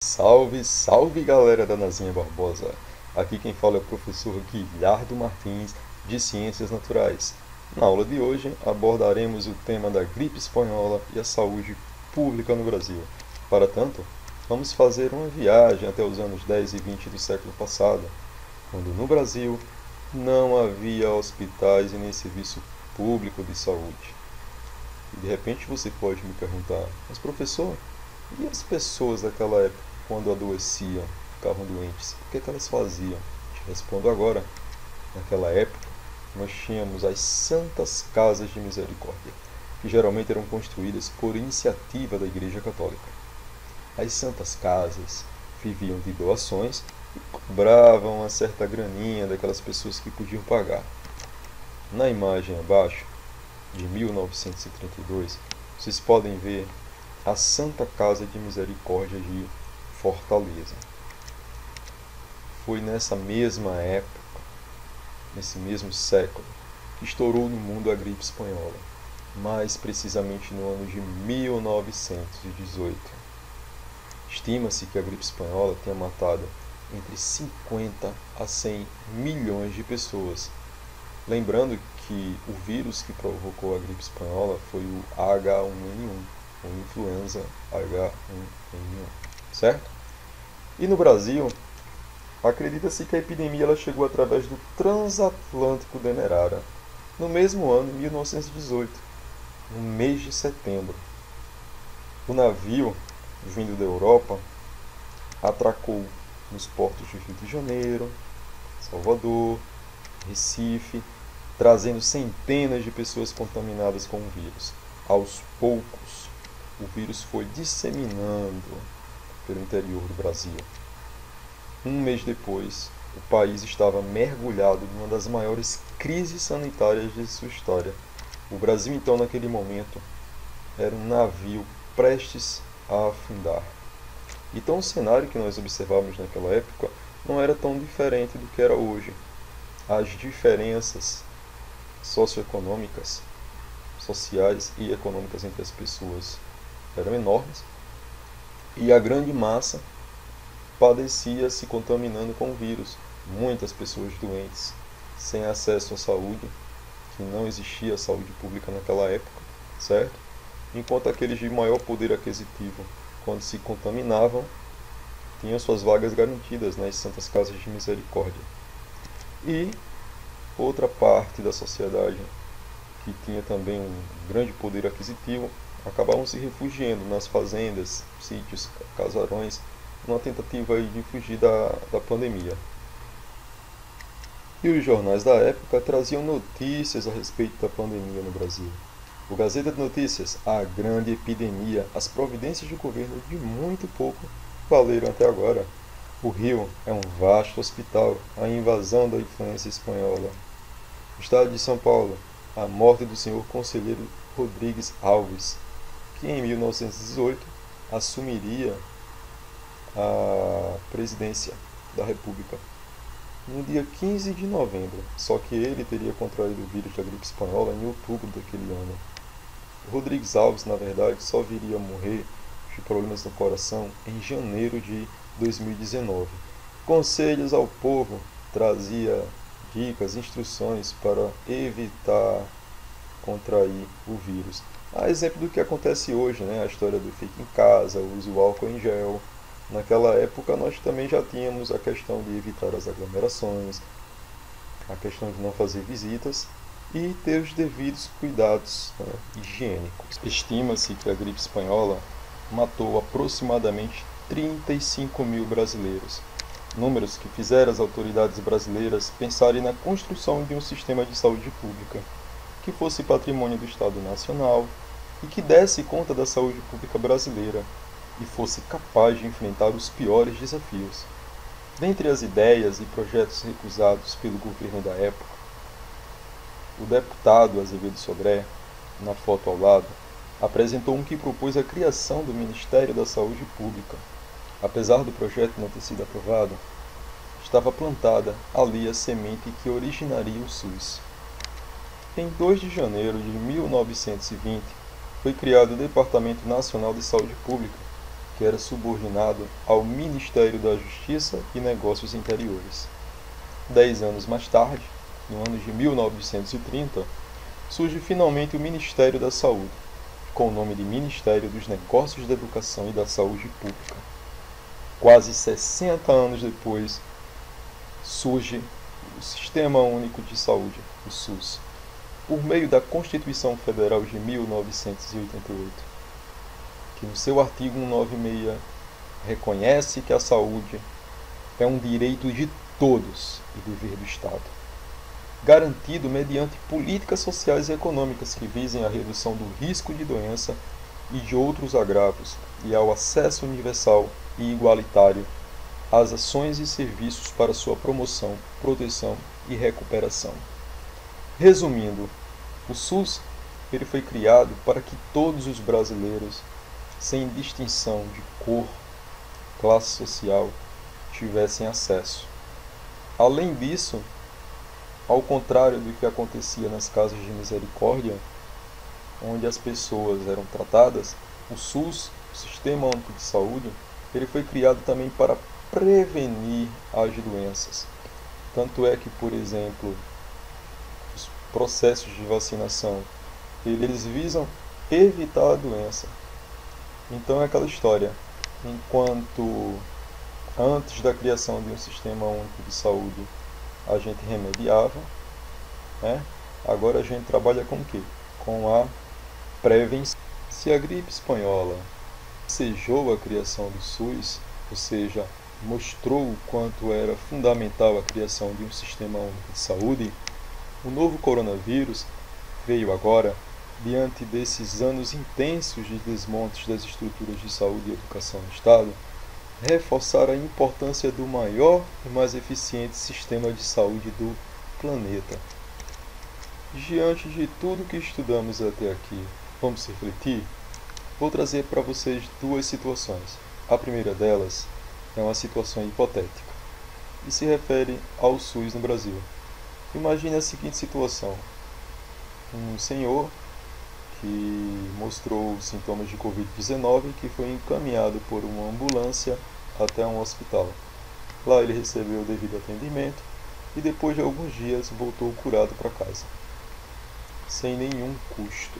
Salve, salve galera da Nazinha Barbosa! Aqui quem fala é o professor Guilherme Martins, de Ciências Naturais. Na aula de hoje abordaremos o tema da gripe espanhola e a saúde pública no Brasil. Para tanto, vamos fazer uma viagem até os anos 10 e 20 do século passado, quando no Brasil não havia hospitais e nem serviço público de saúde. E de repente você pode me perguntar, mas professor, e as pessoas daquela época, quando adoeciam, ficavam doentes, o que elas faziam? Te respondo agora. Naquela época, nós tínhamos as Santas Casas de Misericórdia, que geralmente eram construídas por iniciativa da Igreja Católica. As Santas Casas viviam de doações e cobravam uma certa graninha daquelas pessoas que podiam pagar. Na imagem abaixo, de 1932, vocês podem ver a Santa Casa de Misericórdia de Fortaleza. Foi nessa mesma época, nesse mesmo século, que estourou no mundo a gripe espanhola, mais precisamente no ano de 1918. Estima-se que a gripe espanhola tenha matado entre 50 a 100 milhões de pessoas. Lembrando que o vírus que provocou a gripe espanhola foi o H1N1, ou influenza H1N1, certo? E no Brasil, acredita-se que a epidemia ela chegou através do transatlântico Demerara, no mesmo ano, 1918, no mês de setembro. O navio, vindo da Europa, atracou nos portos de Rio de Janeiro, Salvador, Recife, trazendo centenas de pessoas contaminadas com o vírus. Aos poucos, o vírus foi disseminando pelo interior do Brasil. Um mês depois, o país estava mergulhado numa das maiores crises sanitárias de sua história. O Brasil, então, naquele momento, era um navio prestes a afundar. Então, o cenário que nós observávamos naquela época não era tão diferente do que era hoje. As diferenças socioeconômicas, sociais e econômicas entre as pessoas eram enormes e a grande massa padecia se contaminando com o vírus. Muitas pessoas doentes, sem acesso à saúde, que não existia saúde pública naquela época, certo? Enquanto aqueles de maior poder aquisitivo, quando se contaminavam, tinham suas vagas garantidas nas Santas Casas de Misericórdia. E outra parte da sociedade, que tinha também um grande poder aquisitivo, acabavam se refugiando nas fazendas, sítios, casarões, numa tentativa de fugir da pandemia. E os jornais da época traziam notícias a respeito da pandemia no Brasil. O Gazeta de Notícias, a grande epidemia, as providências do governo de muito pouco valeram até agora. O Rio é um vasto hospital, a invasão da influência espanhola. O estado de São Paulo, a morte do senhor conselheiro Rodrigues Alves, que em 1918 assumiria a presidência da República no dia 15 de novembro, só que ele teria contraído o vírus da gripe espanhola em outubro daquele ano. Rodrigues Alves, na verdade, só viria a morrer de problemas no coração em janeiro de 2019. Conselhos ao povo trazia dicas, instruções para evitar contrair o vírus. A exemplo do que acontece hoje, né? A história do fique em casa, o uso do álcool em gel. Naquela época nós também já tínhamos a questão de evitar as aglomerações, a questão de não fazer visitas e ter os devidos cuidados, né, higiênicos. Estima-se que a gripe espanhola matou aproximadamente 35 mil brasileiros, números que fizeram as autoridades brasileiras pensarem na construção de um sistema de saúde pública que fosse patrimônio do Estado Nacional e que desse conta da saúde pública brasileira e fosse capaz de enfrentar os piores desafios. Dentre as ideias e projetos recusados pelo governo da época, o deputado Azevedo Sodré, na foto ao lado, apresentou um que propôs a criação do Ministério da Saúde Pública. Apesar do projeto não ter sido aprovado, estava plantada ali a semente que originaria o SUS. Em 2 de janeiro de 1920, foi criado o Departamento Nacional de Saúde Pública, que era subordinado ao Ministério da Justiça e Negócios Interiores. 10 anos mais tarde, no ano de 1930, surge finalmente o Ministério da Saúde, com o nome de Ministério dos Negócios da Educação e da Saúde Pública. Quase 60 anos depois, surge o Sistema Único de Saúde, o SUS, por meio da Constituição Federal de 1988, que no seu artigo 196 reconhece que a saúde é um direito de todos e dever do Estado, garantido mediante políticas sociais e econômicas que visem a redução do risco de doença e de outros agravos e ao acesso universal e igualitário às ações e serviços para sua promoção, proteção e recuperação. Resumindo, o SUS ele foi criado para que todos os brasileiros, sem distinção de cor, classe social, tivessem acesso. Além disso, ao contrário do que acontecia nas casas de misericórdia, onde as pessoas eram tratadas, o SUS, o Sistema Único de Saúde, ele foi criado também para prevenir as doenças. Tanto é que, por exemplo, os processos de vacinação, eles visam evitar a doença. Então é aquela história, enquanto antes da criação de um Sistema Único de Saúde a gente remediava, né? Agora a gente trabalha com o quê? Com a prevenção. Se a gripe espanhola ensejou a criação do SUS, ou seja, mostrou o quanto era fundamental a criação de um Sistema Único de Saúde, o novo coronavírus veio agora, diante desses anos intensos de desmontes das estruturas de saúde e educação no Estado, reforçar a importância do maior e mais eficiente sistema de saúde do planeta. Diante de tudo que estudamos até aqui, vamos refletir? Vou trazer para vocês duas situações. A primeira delas é uma situação hipotética e se refere ao SUS no Brasil. Imagine a seguinte situação: um senhor que mostrou sintomas de Covid-19 que foi encaminhado por uma ambulância até um hospital. Lá ele recebeu o devido atendimento e depois de alguns dias voltou curado para casa, sem nenhum custo.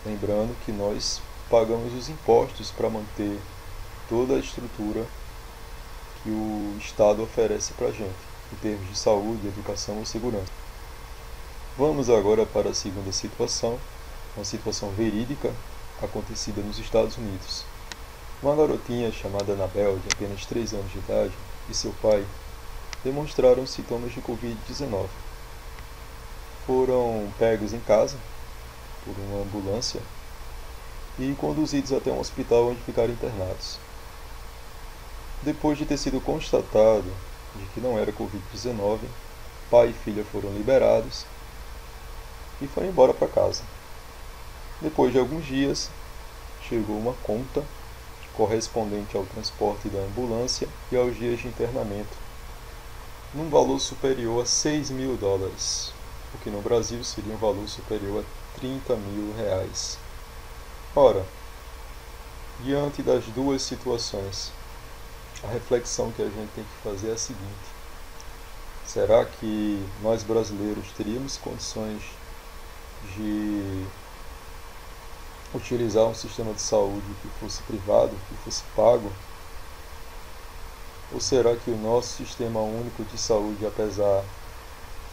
Lembrando que nós pagamos os impostos para manter toda a estrutura que o Estado oferece para a gente, em termos de saúde, educação e segurança. Vamos agora para a segunda situação, uma situação verídica acontecida nos Estados Unidos. Uma garotinha chamada Anabel, de apenas 3 anos de idade, e seu pai demonstraram sintomas de Covid-19. Foram pegos em casa por uma ambulância e conduzidos até um hospital onde ficaram internados. Depois de ter sido constatado de que não era Covid-19, pai e filha foram liberados e foram embora para casa. Depois de alguns dias, chegou uma conta correspondente ao transporte da ambulância e aos dias de internamento, num valor superior a $6.000, o que no Brasil seria um valor superior a R$30.000. Ora, diante das duas situações, a reflexão que a gente tem que fazer é a seguinte: será que nós brasileiros teríamos condições de utilizar um sistema de saúde que fosse privado, que fosse pago? Ou será que o nosso sistema único de saúde, apesar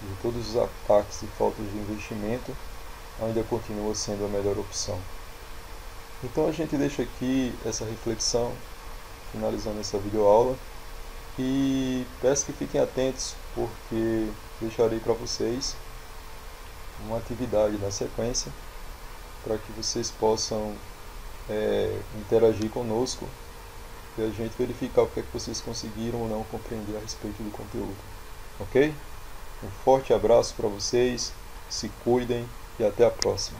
de todos os ataques e faltas de investimento, ainda continua sendo a melhor opção? Então a gente deixa aqui essa reflexão, finalizando essa videoaula, e peço que fiquem atentos, porque deixarei para vocês uma atividade na sequência para que vocês possam interagir conosco e a gente verificar o que é que vocês conseguiram ou não compreender a respeito do conteúdo. Ok? Um forte abraço para vocês, se cuidem e até a próxima.